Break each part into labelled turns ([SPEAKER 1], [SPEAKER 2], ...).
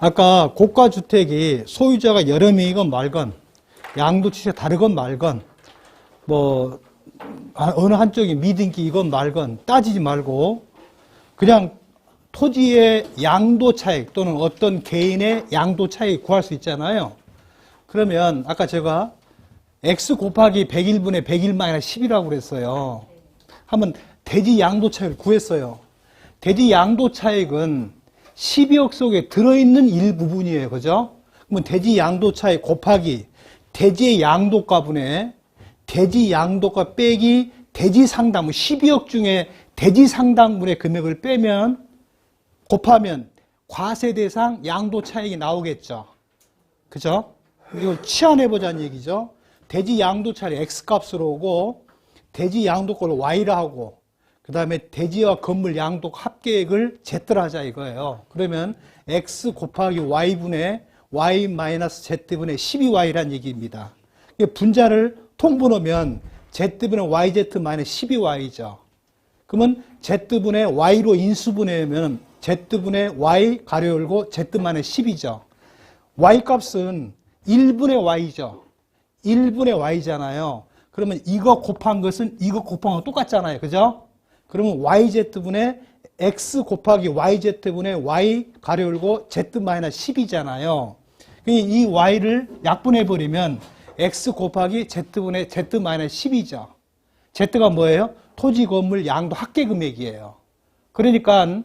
[SPEAKER 1] 아까 고가주택이 소유자가 여러 명이건 말건, 양도치가 다르건 말건, 뭐 어느 한쪽이 미등기이건 말건 따지지 말고 그냥 토지의 양도 차익 또는 어떤 개인의 양도 차익 구할 수 있잖아요. 그러면 아까 제가 x 곱하기 101분의 101 마이너스 10이라고 그랬어요. 한번 대지 양도 차익을 구했어요. 대지 양도 차익은 12억 속에 들어있는 일부분이에요. 그죠? 그러면 대지 양도 차익 곱하기 대지의 양도가분의 대지 양도가 빼기 대지 상당분 12억 중에 대지 상당분의 금액을 빼면 곱하면 과세 대상 양도 차익이 나오겠죠. 그죠? 이걸 치환해보자는 얘기죠. 대지 양도 차익 X값으로 오고 대지 양도가를 Y라 하고 그 다음에 대지와 건물 양도 합계액을 Z라 하자 이거예요. 그러면 X 곱하기 Y분의 Y 마이너스 Z분의 12Y라는 얘기입니다. 분자를 통분하면 Z분의 YZ 마이너스 12Y죠. 그러면 Z분의 Y로 인수분해하면 Z분의 Y 가로 열고 Z 마이너스 10이죠. Y 값은 1분의 Y죠. 1분의 Y잖아요. 그러면 이거 곱한 것은 이거 곱한 거 똑같잖아요. 그죠? 그러면 YZ분의 X 곱하기 YZ분의 Y 가로 열고 Z 마이너스 10이잖아요. 이 Y를 약분해버리면 X 곱하기 Z분의 Z 마이너스 10이죠. Z가 뭐예요? 토지 건물 양도 합계금액이에요. 그러니까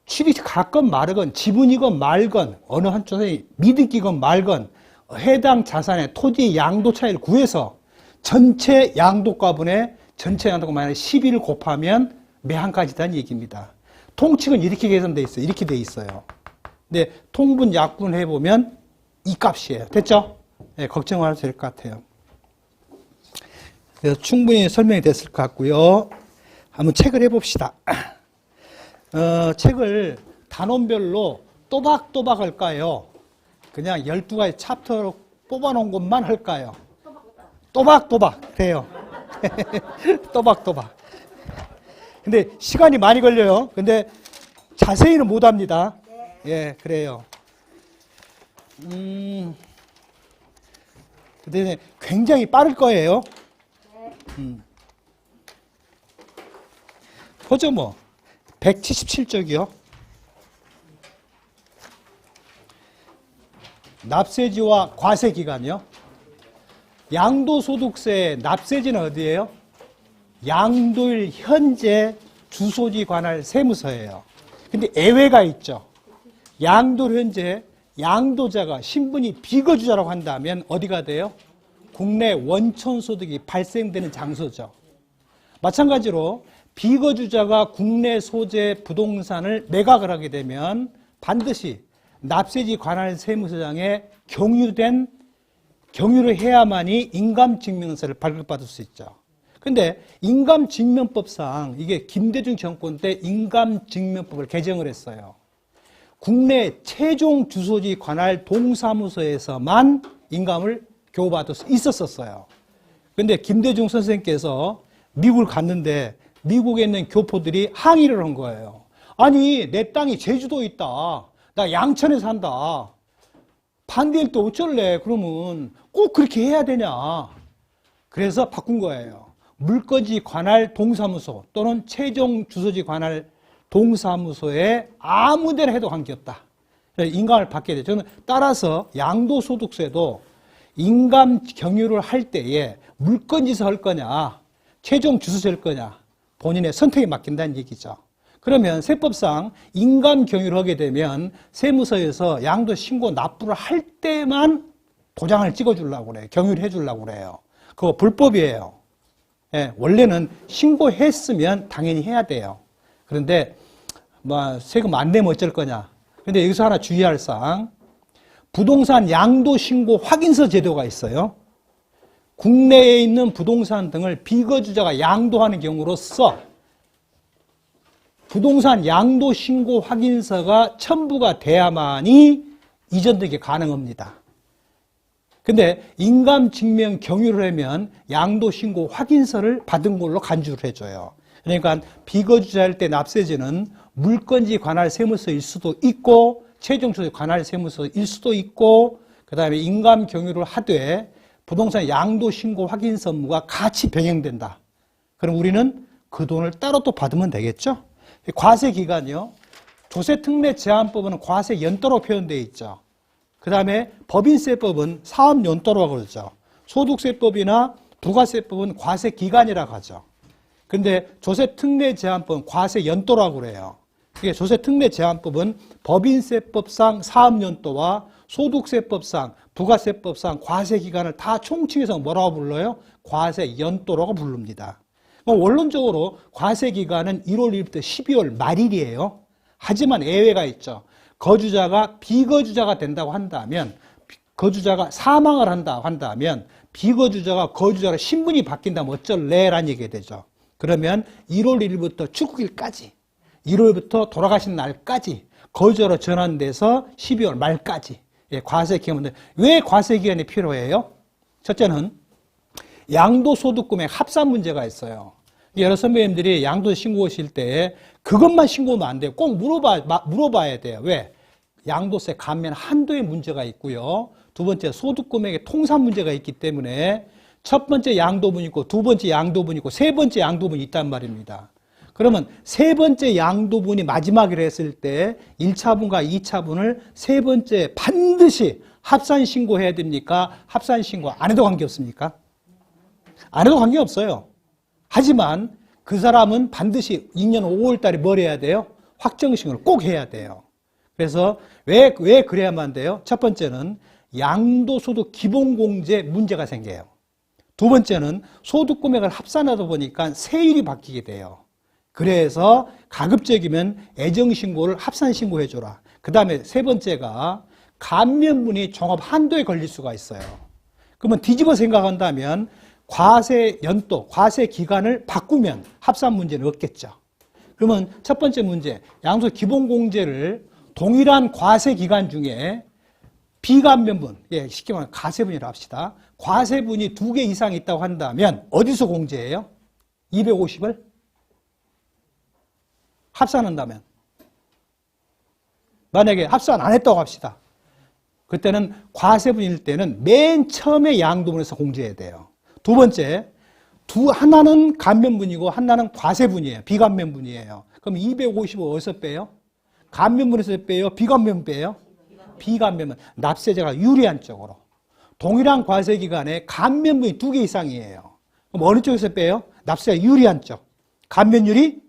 [SPEAKER 1] 취득이 같건 말건 지분이건 말건 어느 한쪽에 미등기건 말건 해당 자산의 토지 양도 차이를 구해서 전체 양도가분의 전체 양도가 마이너스 12를 곱하면 매한가지다는 얘기입니다. 통칙은 이렇게 계산돼 있어요. 이렇게 돼 있어요. 근데 통분 약분을 해보면 이 값이에요. 됐죠? 네, 걱정 안 해도 될 것 같아요. 그래서 충분히 설명이 됐을 것 같고요. 한번 체크를 해봅시다. 책을 단원별로 또박또박 할까요? 그냥 12가지 챕터로 뽑아놓은 것만 할까요? 또박또박 돼요. 또박또박. 근데 시간이 많이 걸려요. 근데 자세히는 못합니다. 예, 그래요. 근데 굉장히 빠를 거예요. 보죠 뭐. 177쪽이요. 납세지와 과세기간이요. 양도소득세 납세지는 어디예요? 양도일 현재 주소지 관할 세무서예요. 근데 예외가 있죠. 양도일 현재 양도자가 신분이 비거주자라고 한다면 어디가 돼요? 국내 원천소득이 발생되는 장소죠. 마찬가지로 비거주자가 국내 소재 부동산을 매각을 하게 되면 반드시 납세지 관할 세무서장에 경유를 해야만이 인감증명서를 발급받을 수 있죠. 근데 인감증명법상 이게 김대중 정권 때 인감증명법을 개정을 했어요. 국내 최종 주소지 관할 동사무소에서만 인감을 교부받을 수 있었어요. 근데 김대중 선생님께서 미국을 갔는데 미국에 있는 교포들이 항의를 한 거예요. 아니 내 땅이 제주도에 있다. 나 양천에 산다. 반대일 때 어쩔래? 그러면 꼭 그렇게 해야 되냐? 그래서 바꾼 거예요. 물거지 관할 동사무소 또는 최종 주소지 관할 동사무소에 아무 데나 해도 관계없다. 인감을 받게 되죠. 저는 따라서 양도소득세도 인감 경유를 할 때에 물건지서 할 거냐, 최종 주소지 할 거냐, 본인의 선택에 맡긴다는 얘기죠. 그러면 세법상 인감 경유를 하게 되면 세무서에서 양도 신고 납부를 할 때만 도장을 찍어주려고 그래요. 경유를 해주려고 그래요. 그거 불법이에요. 예, 원래는 신고했으면 당연히 해야 돼요. 그런데 뭐 세금 안 내면 어쩔 거냐. 그런데 여기서 하나 주의할 사항, 부동산 양도 신고 확인서 제도가 있어요. 국내에 있는 부동산 등을 비거주자가 양도하는 경우로서 부동산 양도 신고 확인서가 첨부가 돼야만이 이전되기 가능합니다. 근데 인감증명 경유를 하면 양도 신고 확인서를 받은 걸로 간주를 해줘요. 그러니까 비거주자일 때 납세지는 물건지 관할 세무서일 수도 있고 최종소득 관할 세무서일 수도 있고, 그 다음에 인감 경유를 하되 부동산 양도 신고 확인 선무가 같이 병행된다. 그럼 우리는 그 돈을 따로 또 받으면 되겠죠? 과세 기간이요. 조세특례 제한법은 과세 연도로 표현되어 있죠. 그 다음에 법인세법은 사업 연도라고 그러죠. 소득세법이나 부가세법은 과세 기간이라고 하죠. 근데 조세특례 제한법은 과세 연도라고 그래요. 이게 조세특례 제한법은 법인세법상 사업연도와 소득세법상, 부가세법상 과세기간을 다 총칭해서 뭐라고 불러요? 과세연도라고 부릅니다. 원론적으로 과세기간은 1월 1일부터 12월 말일이에요. 하지만 예외가 있죠. 거주자가 비거주자가 된다고 한다면, 거주자가 사망을 한다면 비거주자가 거주자로 신분이 바뀐다면 어쩔래? 라는 얘기가 되죠. 그러면 1월 1일부터 출국일까지, 1월부터 돌아가신 날까지 거주자로 전환돼서 12월 말까지 과세기간인데, 왜 과세기간이 필요해요? 첫째는 양도소득금액 합산 문제가 있어요. 여러 선배님들이 양도 신고하실 때 그것만 신고하면 안 돼요. 꼭 물어봐야 돼요. 왜? 양도세 감면 한도의 문제가 있고요. 두 번째, 소득금액의 통산 문제가 있기 때문에 첫 번째 양도분이 있고, 두 번째 양도분이 있고, 세 번째 양도분이 있단 말입니다. 그러면 세 번째 양도분이 마지막이라 했을 때 1차분과 2차분을 세 번째 반드시 합산 신고해야 됩니까? 합산 신고 안 해도 관계없습니까? 안 해도 관계없어요. 하지만 그 사람은 반드시 2년 5월 달에 뭘 해야 돼요? 확정신고를 꼭 해야 돼요. 그래서 왜 그래야만 돼요? 첫 번째는 양도소득 기본공제 문제가 생겨요. 두 번째는 소득금액을 합산하다 보니까 세율이 바뀌게 돼요. 그래서 가급적이면 애정신고를 합산신고해줘라. 그 다음에 세 번째가 감면분이 종합 한도에 걸릴 수가 있어요. 그러면 뒤집어 생각한다면 과세 연도, 과세 기간을 바꾸면 합산 문제는 없겠죠. 그러면 첫 번째 문제, 양도 기본공제를 동일한 과세 기간 중에 비감면분, 쉽게 말하면 가세분이라고 합시다. 과세분이 2개 이상 있다고 한다면 어디서 공제해요? 250을 합산한다면. 만약에 합산 안 했다고 합시다. 그때는 과세분일 때는 맨 처음에 양도분에서 공제해야 돼요. 두 번째, 하나는 감면분이고 하나는 과세분이에요. 비감면분이에요. 그럼 250을 어디서 빼요? 감면분에서 빼요? 비감면 빼요? 비감면분. 납세자가 유리한 쪽으로. 동일한 과세기간에 감면분이 2개 이상이에요. 그럼 어느 쪽에서 빼요? 납세자가 유리한 쪽. 감면율이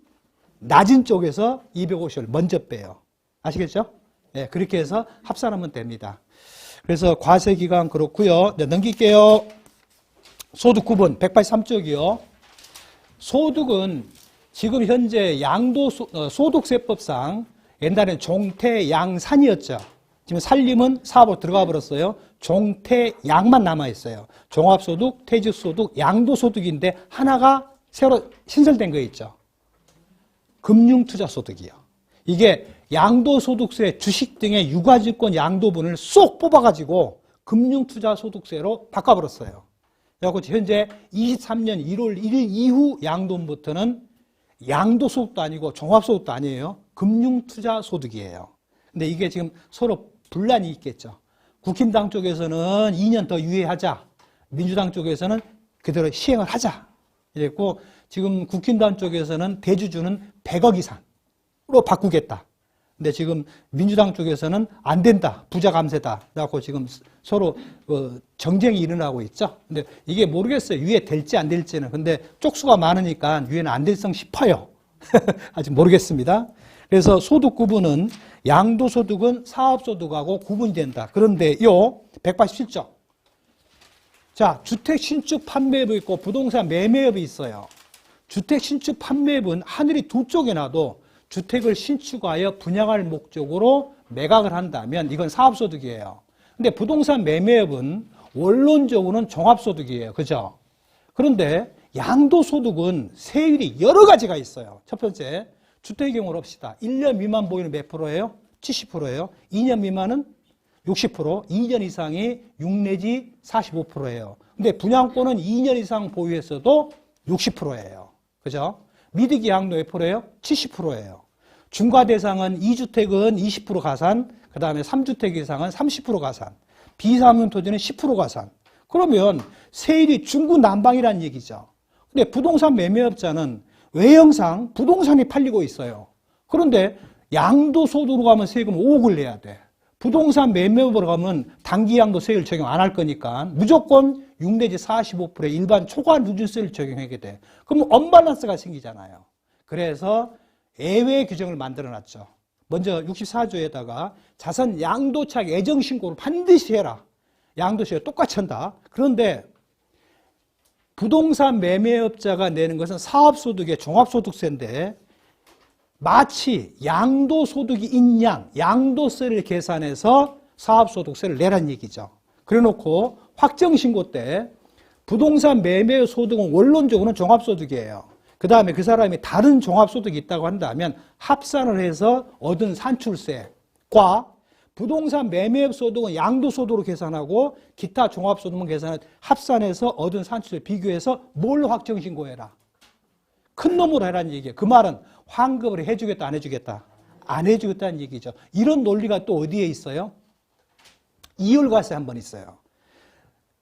[SPEAKER 1] 낮은 쪽에서 250을 먼저 빼요. 아시겠죠? 네, 그렇게 해서 합산하면 됩니다. 그래서 과세기간 그렇고요. 네, 넘길게요. 소득 구분 183쪽이요. 소득은 지금 현재 소득세법상 옛날엔 종태양산이었죠. 지금 살림은 사업으로 들어가 버렸어요. 종태양만 남아있어요. 종합소득, 퇴직소득, 양도소득인데 하나가 새로 신설된 거 있죠. 금융투자소득이요. 이게 양도소득세, 주식 등의 유가증권 양도분을 쏙 뽑아가지고 금융투자소득세로 바꿔버렸어요. 그래서 현재 23년 1월 1일 이후 양도분부터는 양도소득도 아니고 종합소득도 아니에요. 금융투자소득이에요. 근데 이게 지금 서로 분란이 있겠죠. 국힘당 쪽에서는 2년 더 유예하자. 민주당 쪽에서는 그대로 시행을 하자. 이랬고, 지금 국힘당 쪽에서는 대주주는 100억 이상으로 바꾸겠다. 근데 지금 민주당 쪽에서는 안 된다. 부자 감세다. 라고 지금 서로 정쟁이 일어나고 있죠. 근데 이게 모르겠어요. 유예될지 안 될지는. 근데 쪽수가 많으니까 유예는 안 될성 싶어요. 아직 모르겠습니다. 그래서 소득 구분은 양도소득은 사업소득하고 구분이 된다. 그런데요, 187조. 자, 주택 신축 판매업이 있고 부동산 매매업이 있어요. 주택 신축 판매업은 하늘이 두 쪽에 놔도 주택을 신축하여 분양할 목적으로 매각을 한다면 이건 사업소득이에요. 근데 부동산 매매업은 원론적으로는 종합소득이에요. 그죠? 그런데 양도소득은 세율이 여러 가지가 있어요. 첫 번째, 주택의 경우로 합시다. 1년 미만 보유는 몇 프로예요? 70%예요. 2년 미만은 60%, 2년 이상이 6 내지 45%예요. 근데 분양권은 2년 이상 보유했어도 60%예요. 그죠? 미득이 양도 몇 프로예요? 70%예요. 중과 대상은 2주택은 20% 가산, 그 다음에 3주택 이상은 30% 가산, 비사업용 토지는 10% 가산. 그러면 세율이 중구난방이라는 얘기죠. 근데 부동산 매매업자는 외형상 부동산이 팔리고 있어요. 그런데 양도소득으로 가면 세금 5억을 내야 돼. 부동산 매매업으로 가면 단기 양도세율 적용 안 할 거니까 무조건 6 내지 45%의 일반 초과 누진세를 적용하게 돼. 그럼 언밸런스가 생기잖아요. 그래서 예외 규정을 만들어 놨죠. 먼저 64조에다가 자선 양도차익 애정신고를 반드시 해라. 양도세율 똑같이 한다. 그런데 부동산 매매업자가 내는 것은 사업소득의 종합소득세인데 마치 양도소득이 있냐, 양도세를 계산해서 사업소득세를 내란 얘기죠. 그래 놓고 확정신고 때 부동산 매매 소득은 원론적으로는 종합소득이에요. 그 다음에 그 사람이 다른 종합소득이 있다고 한다면 합산을 해서 얻은 산출세과 부동산 매매업 소득은 양도소득으로 계산하고 기타 종합소득만 계산해 합산해서 얻은 산출세 비교해서 뭘 확정신고해라. 큰 놈으로 해라는 얘기예요. 그 말은 환급을 해주겠다, 안 해주겠다? 안 해주겠다는 얘기죠. 이런 논리가 또 어디에 있어요? 이율과세 한 번 있어요.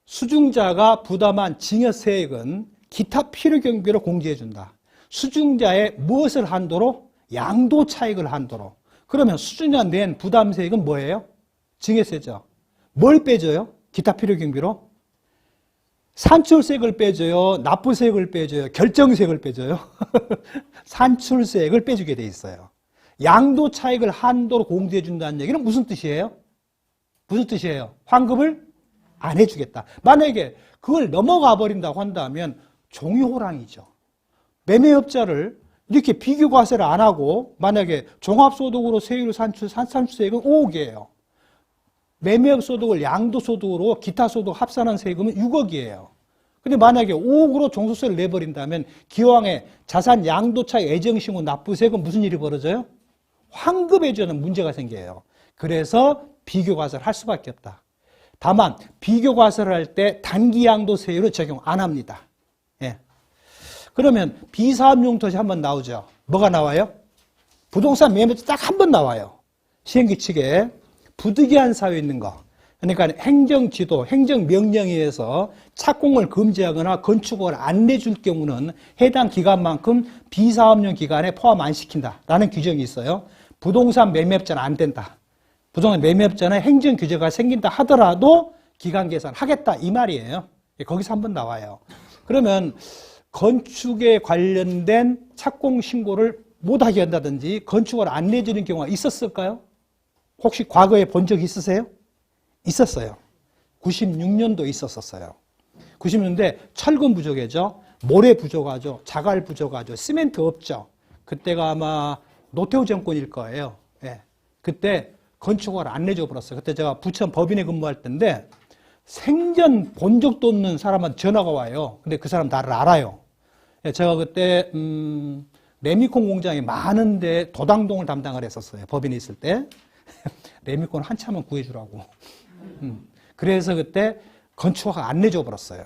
[SPEAKER 1] 수증자가 부담한 증여세액은 기타 필요경비로 공제해준다. 수증자의 무엇을 한도로? 양도차익을 한도로. 그러면 수증자 낸 부담세액은 뭐예요? 증여세죠. 뭘 빼줘요? 기타 필요경비로? 산출세액을 빼줘요? 납부세액을 빼줘요? 결정세액을 빼줘요? 산출세액을 빼주게 돼 있어요. 양도차익을 한도로 공제해준다는 얘기는 무슨 뜻이에요? 무슨 뜻이에요? 환급을 안 해주겠다. 만약에 그걸 넘어가 버린다고 한다면 종이호랑이죠. 매매업자를 이렇게 비교과세를 안 하고 만약에 종합소득으로 세율 산출세액은 5억이에요. 매매업 소득을 양도소득으로 기타소득 합산한 세금은 6억이에요. 근데 만약에 5억으로 종소세를 내버린다면 기왕에 자산 양도차익 애정신고 납부세금 무슨 일이 벌어져요? 환급해주는 문제가 생겨요. 그래서 비교과세를 할 수밖에 없다. 다만 비교과세를 할 때 단기 양도세율을 적용 안 합니다. 예. 그러면 비사업용 토지 한번 나오죠. 뭐가 나와요? 부동산 매매자 딱 한 번 나와요. 시행규칙에 부득이한 사유 있는 거. 그러니까 행정지도, 행정명령에 의해서 착공을 금지하거나 건축을 안 내줄 경우는 해당 기간만큼 비사업용 기간에 포함 안 시킨다라는 규정이 있어요. 부동산 매매업자는 안 된다. 부동산 매매업자는 행정규제가 생긴다 하더라도 기간 계산하겠다 이 말이에요. 거기서 한번 나와요. 그러면 건축에 관련된 착공 신고를 못하게 한다든지 건축을 안 내주는 경우가 있었을까요? 혹시 과거에 본 적 있으세요? 있었어요. 96년도 있었어요. 96년도에 철근 부족이죠. 모래 부족하죠. 자갈 부족하죠. 시멘트 없죠. 그때가 아마 노태우 정권일 거예요. 예. 그때 건축을 안 내줘 버렸어요. 그때 제가 부천 법인에 근무할 때인데 생전 본 적도 없는 사람한테 전화가 와요. 근데 그 사람 나를 알아요. 예, 제가 그때 레미콘 공장이 많은데 도당동을 담당을 했었어요. 법인에 있을 때. 레미콘 한참은 구해주라고. 그래서 그때 건축허가 안 내줘 버렸어요.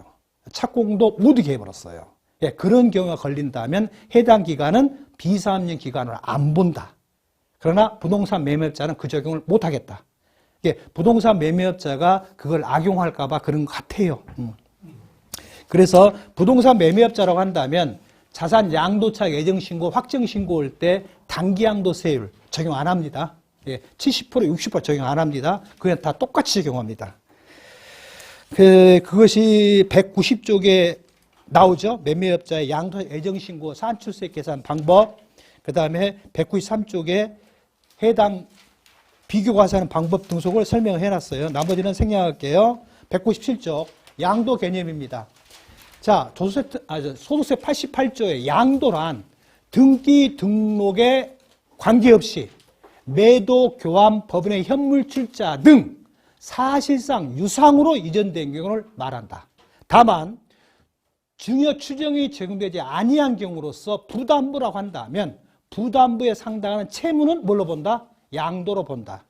[SPEAKER 1] 착공도 못하게 해버렸어요. 예, 그런 경우가 걸린다면 해당 기간은 비사업용 기간을 안 본다. 그러나 부동산 매매업자는 그 적용을 못하겠다. 예, 부동산 매매업자가 그걸 악용할까 봐 그런 것 같아요. 그래서 부동산 매매업자라고 한다면 자산 양도차익 애정신고, 확정신고 올 때 단기 양도세율 적용 안 합니다. 예, 70%, 60% 적용 안 합니다. 그냥 다 똑같이 적용합니다. 그것이 190쪽에 나오죠. 매매업자의 양도 애정신고 산출세 계산 방법. 그 다음에 193쪽에 해당 비교과세하는 방법 등속을 설명을 해놨어요. 나머지는 생략할게요. 197쪽 양도 개념입니다. 자, 소득세 88조의 양도란 등기 등록에 관계없이 매도, 교환, 법인의 현물 출자 등 사실상 유상으로 이전된 경우를 말한다. 다만 증여 추정이 적용되지 아니한 경우로서 부담부라고 한다면 부담부에 상당한 채무는 뭘로 본다? 양도로 본다.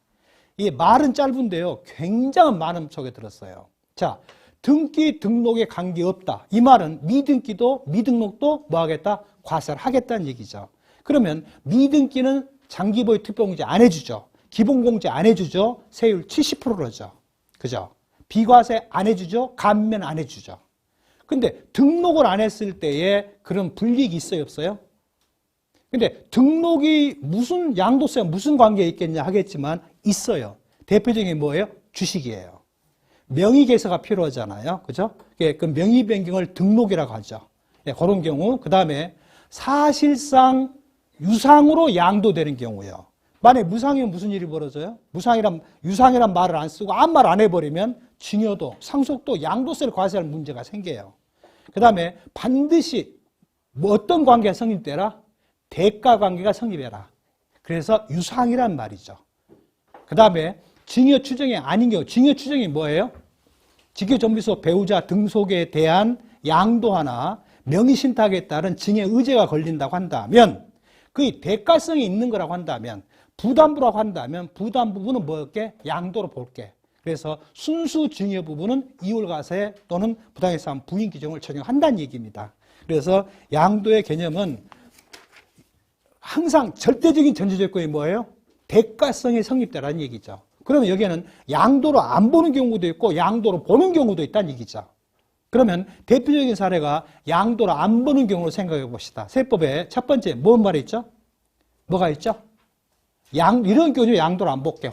[SPEAKER 1] 이 말은 짧은데요. 굉장한 많은 속에 들었어요. 자, 등기 등록에 관계없다. 이 말은 미등기도 미등록도 뭐 하겠다? 과세를 하겠다는 얘기죠. 그러면 미등기는 장기보유 특별공제 안 해주죠. 기본공제 안 해주죠. 세율 70%죠. 그죠? 비과세 안 해주죠. 감면 안 해주죠. 근데 등록을 안 했을 때에 그런 불이익이 있어요, 없어요? 근데 등록이 무슨 양도세와 무슨 관계가 있겠냐 하겠지만 있어요. 대표적인 게 뭐예요? 주식이에요. 명의개설가 필요하잖아요. 그죠? 그 명의 변경을 등록이라고 하죠. 네, 그런 경우. 그 다음에 사실상 유상으로 양도되는 경우요. 만약에 무상이면 무슨 일이 벌어져요? 유상이란 말을 안 쓰고 아무 말 안 해버리면 증여도, 상속도, 양도세를 과세할 문제가 생겨요. 그 다음에 반드시 어떤 관계가 성립되라? 대가 관계가 성립해라. 그래서 유상이란 말이죠. 그 다음에 증여 추정이 아닌 경우, 증여 추정이 뭐예요? 직계존비속 배우자 등속에 대한 양도하나 명의신탁에 따른 증여 의제가 걸린다고 한다면 그 대가성이 있는 거라고 한다면 부담부라고 한다면 부담 부분은 뭐였게? 양도로 볼게. 그래서 순수 증여 부분은 이율과세 또는 부당해상 부인 규정을 적용한다는 얘기입니다. 그래서 양도의 개념은 항상 절대적인 전제조건이 뭐예요? 대가성이 성립되라는 얘기죠. 그러면 여기에는 양도로 안 보는 경우도 있고 양도로 보는 경우도 있다는 얘기죠. 그러면 대표적인 사례가 양도로 안 보는 경우로 생각해 봅시다. 세법에 첫 번째 뭔 말이 있죠? 뭐가 있죠? 이런 경우에 양도로 안 볼게.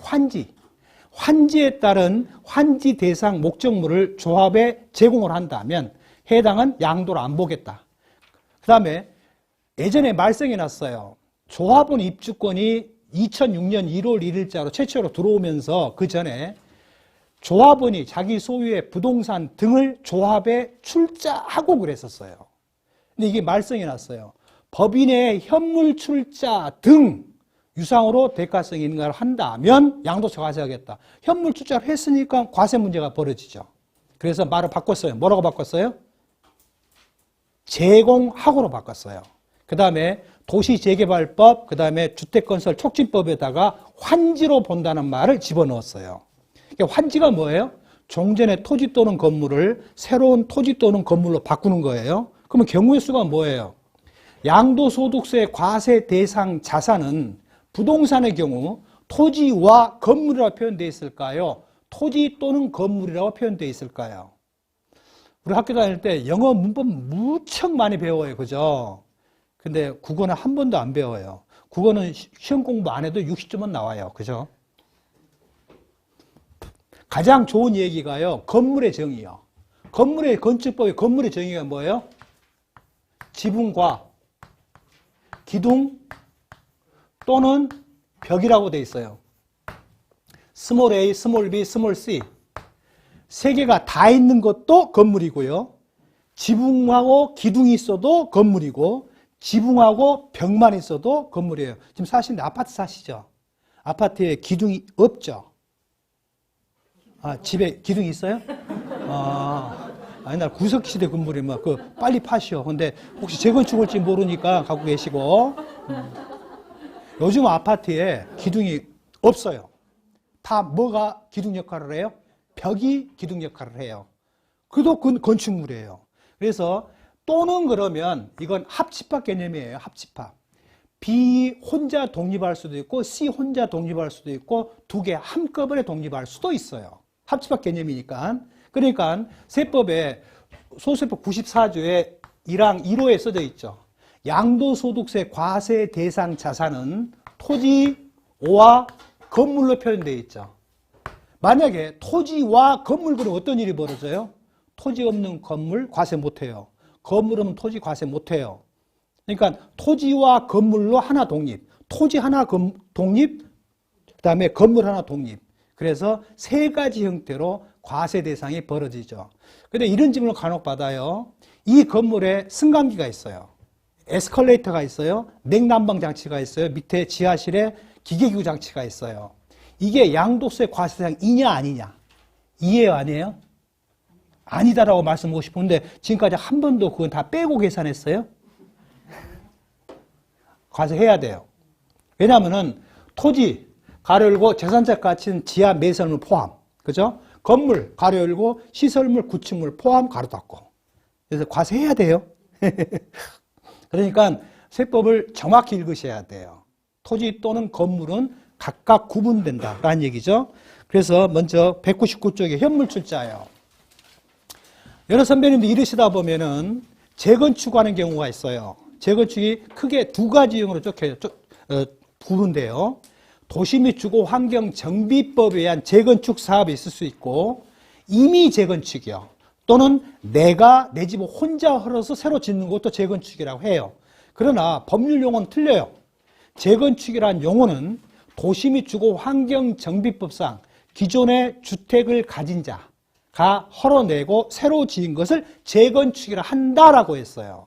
[SPEAKER 1] 환지에 따른 환지 대상 목적물을 조합에 제공을 한다면 해당은 양도로 안 보겠다. 그 다음에 예전에 말썽이 났어요. 조합원 입주권이 2006년 1월 1일자로 최초로 들어오면서 그 전에 조합원이 자기 소유의 부동산 등을 조합에 출자하고 그랬었어요. 근데 이게 말썽이 났어요. 법인의 현물 출자 등 유상으로 대가성이 있는 걸 한다면 양도세 과세하겠다. 현물 출자를 했으니까 과세 문제가 벌어지죠. 그래서 말을 바꿨어요. 뭐라고 바꿨어요? 제공하고로 바꿨어요. 그 다음에 도시재개발법, 그 다음에 주택건설 촉진법에다가 환지로 본다는 말을 집어넣었어요. 그러니까 환지가 뭐예요? 종전의 토지 또는 건물을 새로운 토지 또는 건물로 바꾸는 거예요. 그러면 경우의 수가 뭐예요? 양도소득세 과세 대상 자산은 부동산의 경우 토지와 건물이라고 표현되어 있을까요? 토지 또는 건물이라고 표현되어 있을까요? 우리 학교 다닐 때 영어 문법 무척 많이 배워요. 그죠? 근데 국어는 한 번도 안 배워요. 국어는 시험 공부 안 해도 60점은 나와요. 그죠? 가장 좋은 얘기가요. 건물의 정의요. 건물의 건축법의 건물의 정의가 뭐예요? 지붕과 기둥 또는 벽이라고 돼 있어요. 스몰 a, 스몰 b, 스몰 c. 세 개가 다 있는 것도 건물이고요. 지붕하고 기둥이 있어도 건물이고 지붕하고 벽만 있어도 건물이에요. 지금 사시는데 아파트 사시죠? 아파트에 기둥이 없죠? 아, 집에 기둥이 있어요? 옛날 구석시대 건물이 막 빨리 파시오. 근데 혹시 재건축 올지 모르니까 갖고 계시고. 요즘 아파트에 기둥이 없어요. 다 뭐가 기둥 역할을 해요? 벽이 기둥 역할을 해요. 그도 건축물이에요. 그래서 또는 그러면 이건 합집합 개념이에요. 합집합. B 혼자 독립할 수도 있고 C 혼자 독립할 수도 있고 두 개 한꺼번에 독립할 수도 있어요. 합집합 개념이니까. 그러니까 세법에 소수세법 94조에 1항 1호에 써져 있죠. 양도소득세 과세 대상 자산은 토지와 건물로 표현되어 있죠. 만약에 토지와 건물 그럼 어떤 일이 벌어져요? 토지 없는 건물 과세 못해요. 건물 없는 토지 과세 못해요. 그러니까 토지와 건물로 하나 독립, 토지 하나 독립, 그 다음에 건물 하나 독립. 그래서 세 가지 형태로 과세 대상이 벌어지죠. 근데 이런 질문을 간혹 받아요. 이 건물에 승강기가 있어요. 에스컬레이터가 있어요. 냉난방 장치가 있어요. 밑에 지하실에 기계기구 장치가 있어요. 이게 양도세 과세 대상이냐 아니냐? 이해요 아니에요? 아니다라고 말씀하고 싶은데 지금까지 한 번도 그건 다 빼고 계산했어요? 과세해야 돼요. 왜냐하면은 토지 가로 열고 재산적 가치는 지하 매설물 포함, 그죠? 건물 가로 열고 시설물 구축물 포함 가로 닫고. 그래서 과세해야 돼요. 그러니까 세법을 정확히 읽으셔야 돼요. 토지 또는 건물은 각각 구분된다라는 얘기죠. 그래서 먼저 199쪽에 현물출자예요. 여러 선배님들 이러시다 보면은 재건축하는 경우가 있어요. 재건축이 크게 두 가지형으로 구분돼요. 도시 및 주거 환경 정비법에 의한 재건축 사업이 있을 수 있고, 임의 재건축이요. 또는 내가 내 집을 혼자 헐어서 새로 짓는 것도 재건축이라고 해요. 그러나 법률 용어는 틀려요. 재건축이라는 용어는 도시 및 주거 환경 정비법상 기존의 주택을 가진 자가 헐어내고 새로 지은 것을 재건축이라 한다라고 했어요.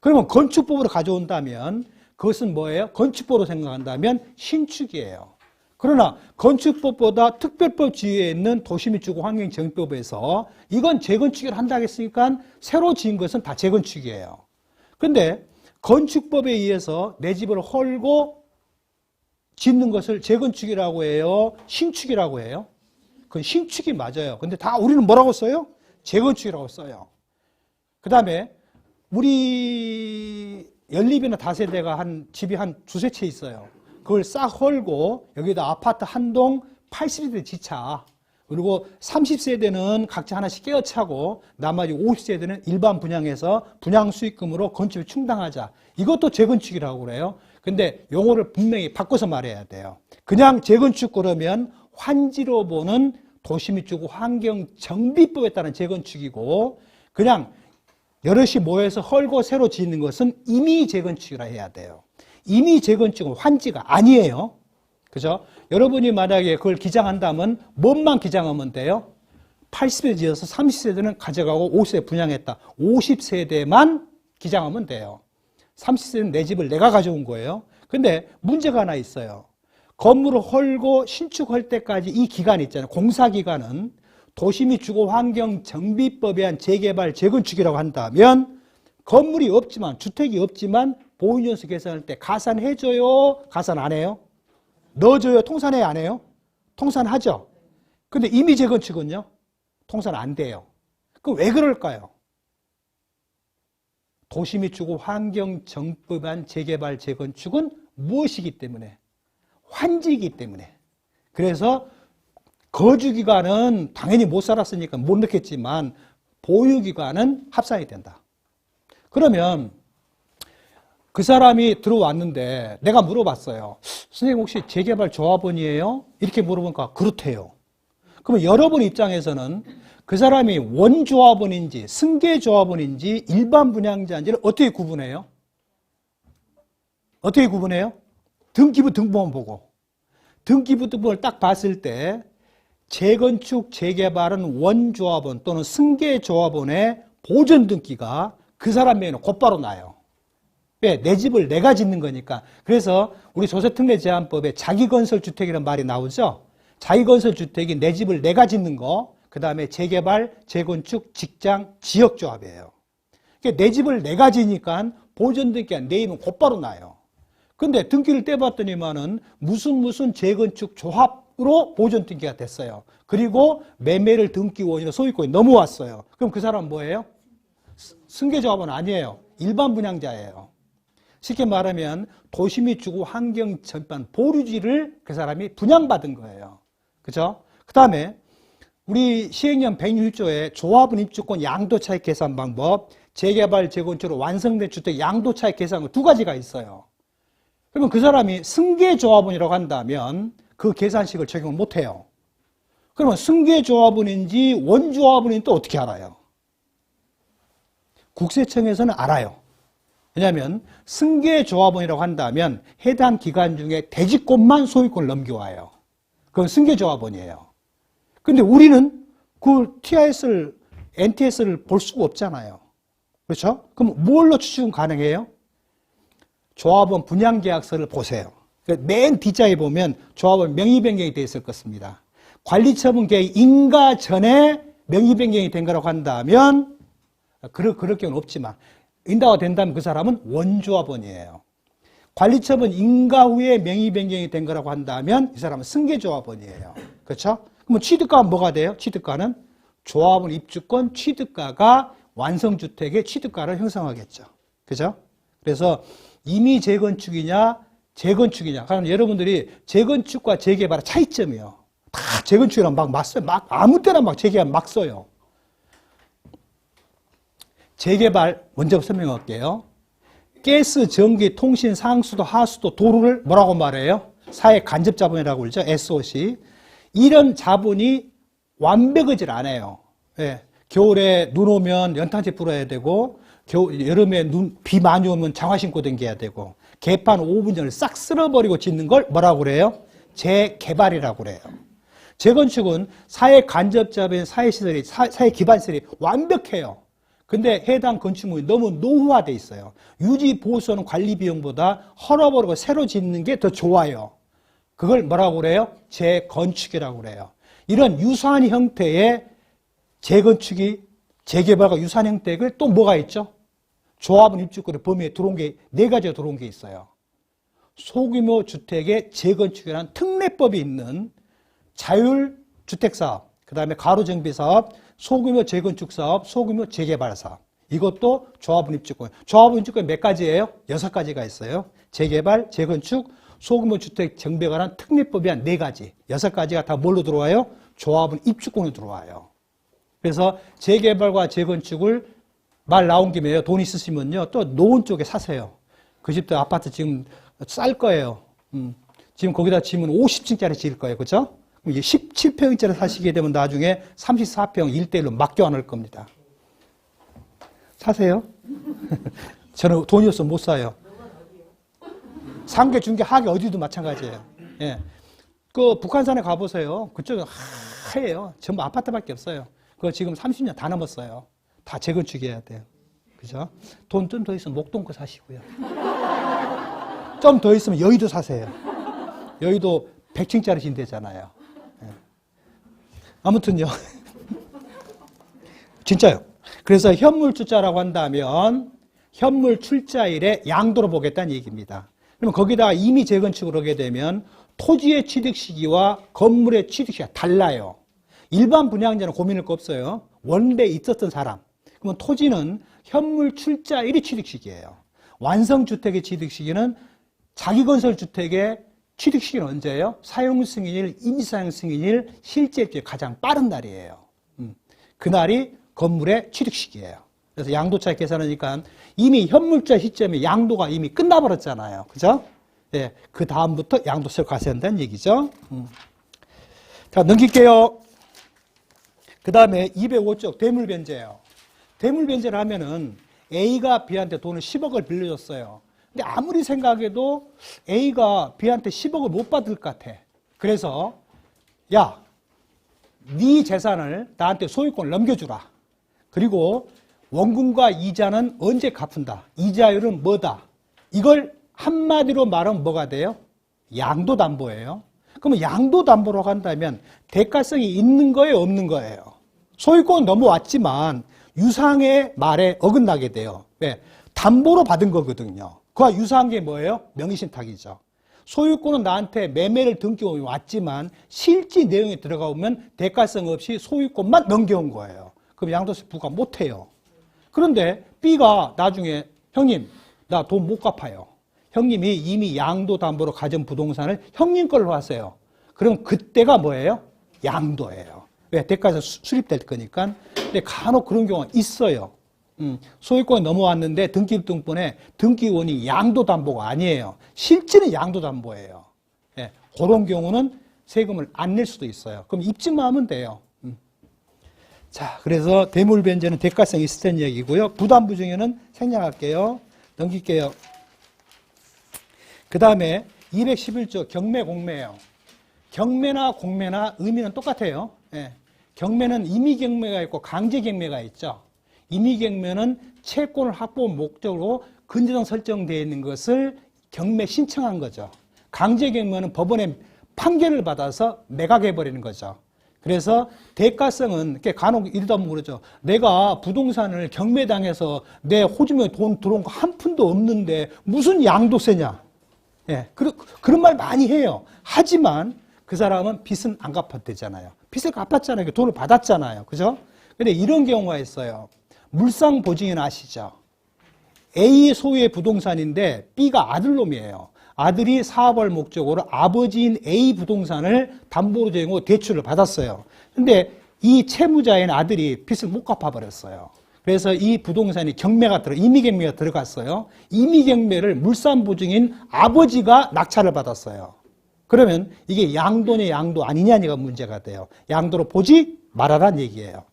[SPEAKER 1] 그러면 건축법으로 가져온다면 그것은 뭐예요? 건축법으로 생각한다면 신축이에요. 그러나 건축법보다 특별법 지위에 있는 도시 및 주거 환경 정비법에서 이건 재건축이라 한다 했으니까 새로 지은 것은 다 재건축이에요. 그런데 건축법에 의해서 내 집을 헐고 짓는 것을 재건축이라고 해요? 신축이라고 해요? 그건 신축이 맞아요. 근데 다 우리는 뭐라고 써요? 재건축이라고 써요. 그 다음에 우리 연립이나 다세대가 집이 한 두세 채 있어요. 그걸 싹 헐고 여기다 아파트 한 동 80세대 지차, 그리고 30세대는 각자 하나씩 깨어차고 나머지 50세대는 일반 분양해서 분양 수익금으로 건축을 충당하자. 이것도 재건축이라고 그래요. 근데 용어를 분명히 바꿔서 말해야 돼요. 그냥 재건축 그러면 환지로 보는 도시 및 주거 환경 정비법에 따른 재건축이고, 그냥 여럿이 모여서 헐고 새로 짓는 것은 임의 재건축이라 해야 돼요. 임의 재건축은 환지가 아니에요. 그죠? 여러분이 만약에 그걸 기장한다면 뭔만 기장하면 돼요? 80세대 지어서 30세대는 가져가고 50세대 분양했다. 50세대만 기장하면 돼요. 30세대는 내 집을 내가 가져온 거예요. 근데 문제가 하나 있어요. 건물을 헐고 신축할 때까지 이 기간 있잖아요. 공사기간은 도시 및 주거 환경 정비법에 의한 재개발, 재건축이라고 한다면 건물이 없지만, 주택이 없지만 보유연수 계산할 때 가산해줘요? 가산 안 해요? 넣어줘요? 통산해요? 안 해요? 통산하죠. 근데 임의 재건축은요? 통산 안 돼요. 그럼 왜 그럴까요? 도시 및 주거 환경 정비법에 의한 재개발, 재건축은 무엇이기 때문에? 환지이기 때문에. 그래서 거주기간은 당연히 못 살았으니까 못 넣겠지만 보유기간은 합산이 된다. 그러면 그 사람이 들어왔는데 내가 물어봤어요. 선생님 혹시 재개발 조합원이에요? 이렇게 물어보니까 그렇대요. 그러면 여러분 입장에서는 그 사람이 원조합원인지 승계조합원인지 일반 분양자인지를 어떻게 구분해요? 어떻게 구분해요? 등기부 등본만 보고. 등기부 등본을 딱 봤을 때 재건축, 재개발은 원조합원 또는 승계조합원의 보존등기가 그 사람 명의는 곧바로 나요. 왜? 내 집을 내가 짓는 거니까. 그래서 우리 조세특례제한법에 자기건설주택이라는 말이 나오죠. 자기건설주택이 내 집을 내가 짓는 거, 그 다음에 재개발, 재건축, 직장, 지역조합이에요. 그러니까 내 집을 내가 지니까 보존등기가 내 이름 곧바로 나요. 근데 등기를 떼봤더니만은 무슨 재건축 조합으로 보존등기가 됐어요. 그리고 매매를 등기원이나 소유권이 넘어왔어요. 그럼 그 사람은 뭐예요? 승계조합은 아니에요. 일반 분양자예요. 쉽게 말하면 도시 및 주거 환경 전반 보류지를 그 사람이 분양받은 거예요. 그죠? 그 다음에 우리 시행령 161조에 조합원 입주권 양도차익 계산 방법, 재개발, 재건축으로 완성된 주택 양도차익 계산 두 가지가 있어요. 그러면 그 사람이 승계조합원이라고 한다면 그 계산식을 적용을 못해요. 그러면 승계조합원인지 원조합원인지 또 어떻게 알아요? 국세청에서는 알아요. 왜냐하면 승계조합원이라고 한다면 해당 기간 중에 대지권만 소유권을 넘겨와요. 그건 승계조합원이에요. 근데 우리는 그 TIS를, NTS를 볼 수가 없잖아요. 그렇죠? 그럼 뭘로 추측은 가능해요? 조합원 분양계약서를 보세요. 맨 D자에 보면 조합원 명의 변경이 되어 있을 것입니다. 관리처분 계획 인가 전에 명의 변경이 된 거라고 한다면 그럴 경우는 없지만 인가가 된다면 그 사람은 원조합원이에요. 관리처분 인가 후에 명의 변경이 된 거라고 한다면 이 사람은 승계조합원이에요. 그렇죠? 그럼 취득가는 뭐가 돼요? 취득가는 조합원 입주권 취득가가 완성주택의 취득가를 형성하겠죠. 그죠? 그래서 임의 재건축이냐 재건축이냐? 그럼 여러분들이 재건축과 재개발의 차이점이요. 다 재건축이랑 막 맞서요. 막 아무 때나 막 재개발 막 써요. 재개발 먼저 설명할게요. 가스, 전기, 통신, 상수도, 하수도, 도로를 뭐라고 말해요? 사회 간접 자본이라고 그러죠. SOC. 이런 자본이 완벽하지 않아요. 예. 겨울에 눈 오면 연탄재 불어야 되고, 여름에 비 많이 오면 장화 신고 댕겨야 되고, 개판 5분 전에 싹 쓸어버리고 짓는 걸 뭐라고 그래요? 재개발이라고 그래요. 재건축은 사회 간접 자본, 사회시설이, 사회 기반시설이 완벽해요. 근데 해당 건축물이 너무 노후화돼 있어요. 유지 보수하는 관리 비용보다 헐어버리고 새로 짓는 게 더 좋아요. 그걸 뭐라고 그래요? 재건축이라고 그래요. 이런 유사한 형태의 재건축이 재개발과 유사한 형태의 또 뭐가 있죠? 조합원 입주권의 범위에 들어온 게 4가지가 들어온 게 있어요. 소규모 주택의 재건축이라는 특례법이 있는 자율주택사업, 그 다음에 가로정비사업, 소규모 재건축사업, 소규모 재개발사업. 이것도 조합원 입주권. 조합원 입주권 몇 가지예요? 6가지가 있어요. 재개발, 재건축, 소규모 주택 정비에 관한 특례법이 한 4가지. 6가지가 다 뭘로 들어와요? 조합원 입주권으로 들어와요. 그래서 재개발과 재건축을 말 나온 김에요. 돈 있으시면요. 또 노원 쪽에 사세요. 그 집도 아파트 지금 쌀 거예요. 지금 거기다 지으면 50층짜리 지을 거예요. 그죠? 17평짜리 사시게 되면 나중에 34평 1대1로 맡겨 안 할 겁니다. 사세요? 저는 돈이 없어서 못 사요. 상계, 중개, 하계 어디도 마찬가지예요. 예. 그 북한산에 가보세요. 그쪽은 하얘요. 전부 아파트밖에 없어요. 그거 지금 30년 다 넘었어요. 다 재건축해야 돼요. 그죠? 돈 좀 더 있으면 목동 거 사시고요. 좀 더 있으면 여의도 사세요. 여의도 100층짜리 진대잖아요. 예. 아무튼요. 진짜요. 그래서 현물 출자라고 한다면 현물 출자일에 양도로 보겠다는 얘기입니다. 그러면 거기다가 이미 재건축을 하게 되면 토지의 취득 시기와 건물의 취득 시기가 달라요. 일반 분양자는 고민할 거 없어요. 원래 있었던 사람. 그러면 토지는 현물 출자일이 취득 시기예요. 완성주택의 취득 시기는 자기건설주택의 취득 시기는 언제예요? 사용 승인일, 임시사용 승인일, 실제 입주의 가장 빠른 날이에요. 그날이 건물의 취득 시기예요. 그래서 양도차 계산하니까 이미 현물자 시점에 양도가 이미 끝나버렸잖아요. 그죠? 예, 그 다음부터 양도세를 과세해야 한다는 얘기죠. 자, 넘길게요. 그 다음에 205쪽 대물변제예요. 대물변제를 하면은 A가 B한테 돈을 10억을 빌려줬어요. 근데 아무리 생각해도 A가 B한테 10억을 못 받을 것 같아. 그래서 야, 네 재산을 나한테 소유권을 넘겨주라. 그리고 원금과 이자는 언제 갚는다. 이자율은 뭐다. 이걸 한마디로 말하면 뭐가 돼요? 양도담보예요. 그러면 양도담보라고 한다면 대가성이 있는 거예요, 없는 거예요? 소유권 넘어왔지만 유상의 말에 어긋나게 돼요. 왜? 담보로 받은 거거든요. 그와 유사한 게 뭐예요? 명의신탁이죠. 소유권은 나한테 매매를 등기해 왔지만 실제 내용에 들어가 보면 대가성 없이 소유권만 넘겨온 거예요. 그럼 양도세 부과 못해요. 그런데 B가 나중에 형님 나 돈 못 갚아요. 형님이 이미 양도담보로 가진 부동산을 형님 걸로 하세요. 그럼 그때가 뭐예요? 양도예요. 왜? 대가에서 수립될 거니까. 근데 간혹 그런 경우가 있어요. 소유권이 넘어왔는데 등기부등본에 등기원이 양도담보가 아니에요. 실제는 양도담보예요. 예, 그런 경우는 세금을 안 낼 수도 있어요. 그럼 입증만 하면 돼요. 자, 그래서 대물변제는 대가성이 있을 얘기고요. 부담부 중에는 생략할게요. 넘길게요. 그 다음에 211조 경매 공매예요. 경매나 공매나 의미는 똑같아요. 예. 경매는 임의경매가 있고 강제경매가 있죠. 임의경매는 채권을 확보한 목적으로 근저당 설정되어 있는 것을 경매 신청한 거죠. 강제경매는 법원의 판결을 받아서 매각해버리는 거죠. 그래서 대가성은 간혹 이러다 보면 그러죠. 내가 부동산을 경매당해서 내 호주머니에 돈 들어온 거 한 푼도 없는데 무슨 양도세냐. 예, 그런 말 많이 해요. 하지만 그 사람은 빚은 안 갚아도 되잖아요. 빚을 갚았잖아요. 돈을 받았잖아요. 그죠? 근데 이런 경우가 있어요. 물상보증인 아시죠? A 소유의 부동산인데 B가 아들놈이에요. 아들이 사업을 목적으로 아버지인 A 부동산을 담보로 제공하고 대출을 받았어요. 근데 이 채무자인 아들이 빚을 못 갚아버렸어요. 그래서 이 부동산이 임의경매가 들어갔어요. 임의경매를 물산보증인 아버지가 낙찰을 받았어요. 그러면 이게 양도냐 양도 아니냐가 문제가 돼요. 양도로 보지 말아라는 얘기예요.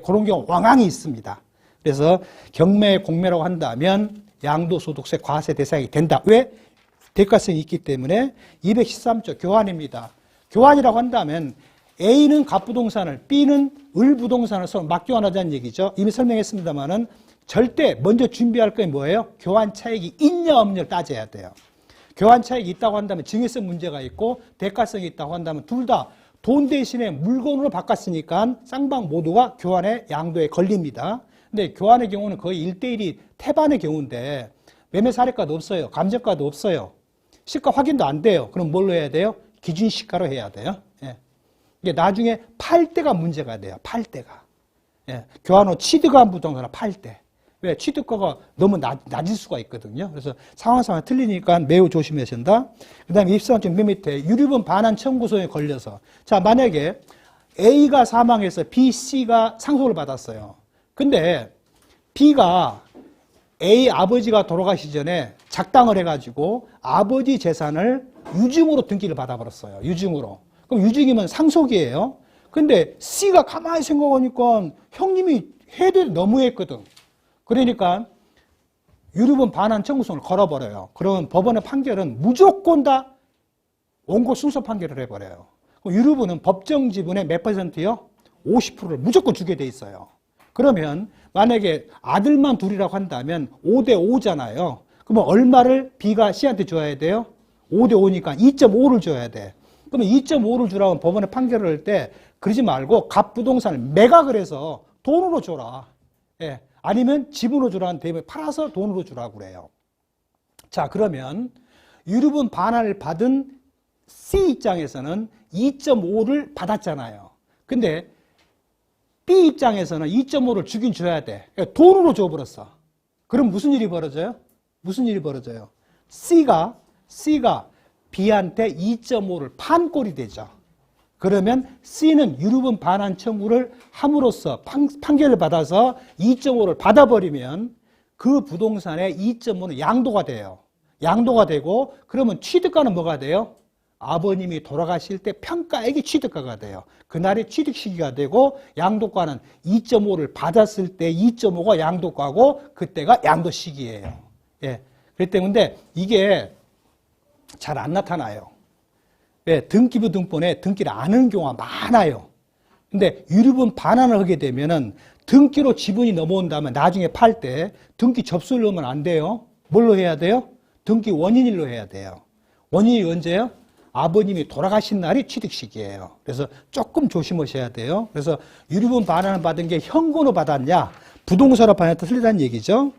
[SPEAKER 1] 그런 경우 왕왕이 있습니다. 그래서 경매 공매라고 한다면 양도소득세 과세 대상이 된다. 왜? 대가성이 있기 때문에. 213조 교환입니다. 교환이라고 한다면 A는 갑부동산을, B는 을부동산을 서로 맞교환하자는 얘기죠. 이미 설명했습니다만은 절대 먼저 준비할 게 뭐예요? 교환 차익이 있냐 없냐를 따져야 돼요. 교환 차익이 있다고 한다면 증여성 문제가 있고 대가성이 있다고 한다면 둘 다 돈 대신에 물건으로 바꿨으니까 쌍방 모두가 교환의 양도에 걸립니다. 근데 교환의 경우는 거의 1대1이 태반의 경우인데 매매 사례가도 없어요. 감정가도 없어요. 시가 확인도 안 돼요. 그럼 뭘로 해야 돼요? 기준 시가로 해야 돼요. 예. 이게 나중에 팔 때가 문제가 돼요. 팔 때가. 예. 교환 후 취득한 부동산을 팔 때. 왜? 취득가가 너무 낮을 수가 있거든요. 그래서 상황 틀리니까 매우 조심해야 된다. 그 다음에 23점 맨 밑에 유류분 반환 청구소에 걸려서. 자, 만약에 A가 사망해서 B, C가 상속을 받았어요. 근데 B가 A 아버지가 돌아가시기 전에 작당을 해가지고 아버지 재산을 유증으로 등기를 받아버렸어요. 유증으로. 그럼 유증이면 상속이에요. 근데 C가 가만히 생각하니까 형님이 해야 될 너무했거든. 그러니까 유류분 반환 청구소를 걸어버려요. 그러면 법원의 판결은 무조건 다 원고 승소 판결을 해버려요. 유류분은 법정 지분의 몇 %요? 50%를 무조건 주게 돼 있어요. 그러면 만약에 아들만 둘이라고 한다면 5대 5잖아요. 그러면 얼마를 B가 C한테 줘야 돼요? 5대 5니까 2.5를 줘야 돼. 그러면 2.5를 주라고 법원에 판결을 할 때 그러지 말고 갑부동산을 매각을 해서 돈으로 줘라. 예. 아니면 지분으로 주라는 대면 팔아서 돈으로 주라고 그래요. 자, 그러면 유류분 반환을 받은 C 입장에서는 2.5를 받았잖아요. 근데 B 입장에서는 2.5를 주긴 줘야 돼. 그러니까 돈으로 줘버렸어. 그럼 무슨 일이 벌어져요? 무슨 일이 벌어져요? C가 B한테 2.5를 판 꼴이 되죠. 그러면 C는 유류분 반환 청구를 함으로써 판결을 받아서 2.5를 받아버리면 그 부동산의 2.5는 양도가 돼요. 양도가 되고 그러면 취득가는 뭐가 돼요? 아버님이 돌아가실 때 평가액이 취득가가 돼요. 그날이 취득 시기가 되고 양도가는 2.5를 받았을 때 2.5가 양도가고 그때가 양도 시기예요. 예. 그렇기 때문에 이게 잘 안 나타나요. 왜? 등기부 등본에 등기를 안 하는 경우가 많아요. 근데 유류분 반환을 하게 되면은 등기로 지분이 넘어온다면 나중에 팔 때 등기 접수를 넣으면 안 돼요. 뭘로 해야 돼요? 등기 원인일로 해야 돼요. 원인이 언제요? 아버님이 돌아가신 날이 취득 시기예요. 그래서 조금 조심하셔야 돼요. 그래서 유류분 반환을 받은 게 현금으로 받았냐, 부동산으로 받았냐 틀리다는 얘기죠.